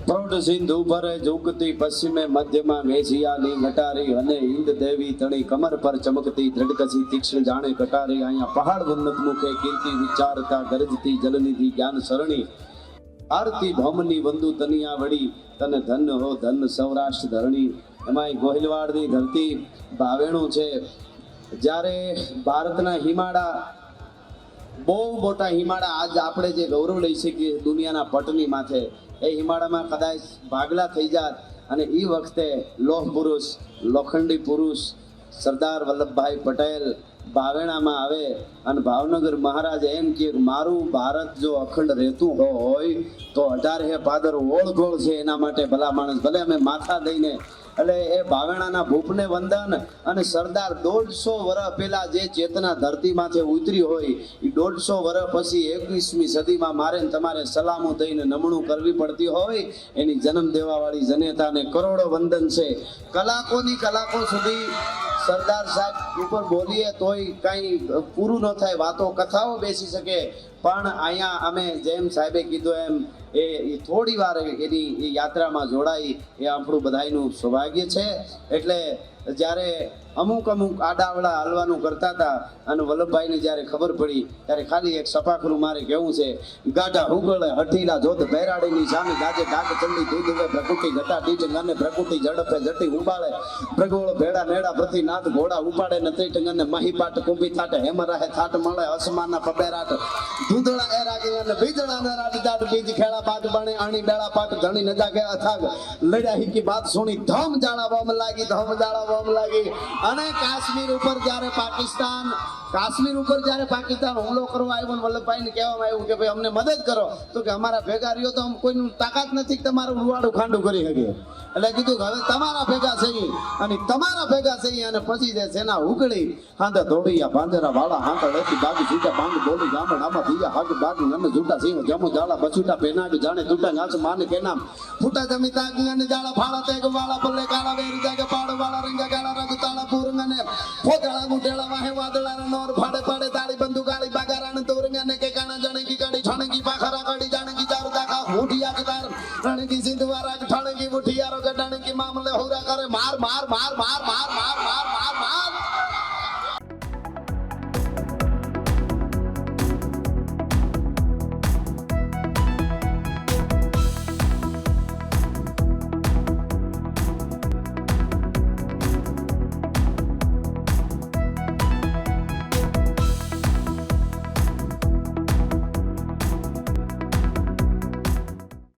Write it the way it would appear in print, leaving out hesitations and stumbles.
પ્રૌઢ સિંધુ ભરે ઝુકતી પશ્ચિમે મધ્યમાં મેઘિયાની ઘટારી અને ઇન્દ દેવી તણી કમર પર ચમકતી દ્રઢકસી તીક્ષ્ણ જાણે કટારી અહીંયા પહાડ ઉન્નત મુખે કીર્તિ વિચારતા ગરજતી જલનિધિ જ્ઞાન સરણી આરતી ભૌમની વંદુ તનિયા વળી તને ધન હો ધન સૌરાષ્ટ્ર ધરણી એમાં ગોહિલવાડની ધરતી ભાવેણું છે. જ્યારે ભારતના હિમાળા બહુ મોટા હિમાળા આજ આપણે જે ગૌરવ લઈ શકીએ દુનિયાના પટની માથે એ હિમાળામાં કદાચ ભાગલા થઈ જાત અને એ વખતે લોહ પુરુષ લોખંડી પુરુષ સરદાર વલ્લભભાઈ પટેલ ભાવેણામાં આવે અને ભાવનગર મહારાજ એમ કે મારું ભારત જો અખંડ રહેતું હોય તો 18 ભાદર ઓળઘોળ છે એના માટે ભલા માણસ ભલે અમે માથા દઈને એટલે એ ભાવેણાના ભૂપને વંદન અને સરદાર 150 વર્ષ પહેલા જે ચેતના ધરતીમાંથી ઉતરી હોય એ 150 વર્ષ પછી 21મી સદીમાં મારે તમારે સલામો દઈને નમણું કરવી પડતી હોય એની જન્મ દેવાવાળી જનેતાને કરોડો વંદન છે. કલાકો સુધી સરદાર સાહેબ ઉપર બોલીએ તોય કાંઈ પૂરું ન થાય, વાતો કથાઓ બેસી શકે. પણ અહીંયા અમે જેમ સાહેબે કીધું એમ એ થોડી વાર એની યાત્રામાં જોડાઈ એ આપણું બધાયનું સૌભાગ્ય છે. એટલે જ્યારે અમુક આડાવડા હાલવાનું કરતા હતા અને વલ્લભભાઈને જ્યારે ખબર પડી ત્યારે ખાલી એક સપાખરું મારે કહેવું છે. ગાઢા હુગળે હઠીલા જોત બહેરાડીની સામે ગાજે ડાક ચંડી દૂધ વે પ્રકૃતિ ઘટા ડીજ ગાને પ્રકૃતિ ઝડપે જટી ઉબાળે પ્રગોળ ભેડા નેડા પ્રતિ નાથ ઘોડા ઉપાડે નતી ટંગને મહીપાટ કુંભી થાટે હેમ રહે થાટ મળે અસમાનના પબેરાટ ધૂંધળા એ રાગી અને બીજળા ના રાડી દાટ બીજ ખેડા પાટ બણે આણી બેડા પાટ ધણી ન જાગે અથાગ લડ્યા હિકી બાત સુણી ધમ જાળા વમ લાગી અને કાશ્મીર ઉપર જ્યારે પાકિસ્તાન હુમલો કરવા આવ્યો વલ્લભભાઈને કહેવામાં આવ્યું કે ભાઈ અમને મદદ કરો તો કે અમારા ભેગા રહ્યો તો કોઈનું તાકાત નથી કે તમારું રૂવાડું ખાંડું કરી શકે. એટલે કીધું હવે તમારા ભેગા થઈ અને પછી જે સેના ઉગડી હાંધા ધોડિયા ભાંજરા વાળા હાંધા લેતી બાગ જૂટા બાંગ બોલી ગામણ આમાં દિયા હાગ બાગ નન જૂટા સિંહ જમુ જાળા બછુટા પેનાગ જાણે તૂટા નાચ માન કે નામ ફૂટા જમી તાગ અને જાળા ફાળા તેગ વાળા બલ્લે કાળા વેરી જાગે પાડ વાળા રંગા ગાળા રંગ તાળા પૂરંગને ફોદળા ગુટેળા વાહે વાદળા નોર ફાડે ફાડે તાળી બંદુ ગાળી બાગારાને તોરંગને કે કાણા જણકી ગાડી છણકી પાખરા ગાડી જાણકી ચાર દાખા હોઠિયા કે તાર રણકી સિંધવારા ઠણકી મુઠિયારો ગડાણકી મામલે હોરા કરે માર માર માર માર માર માર માર માર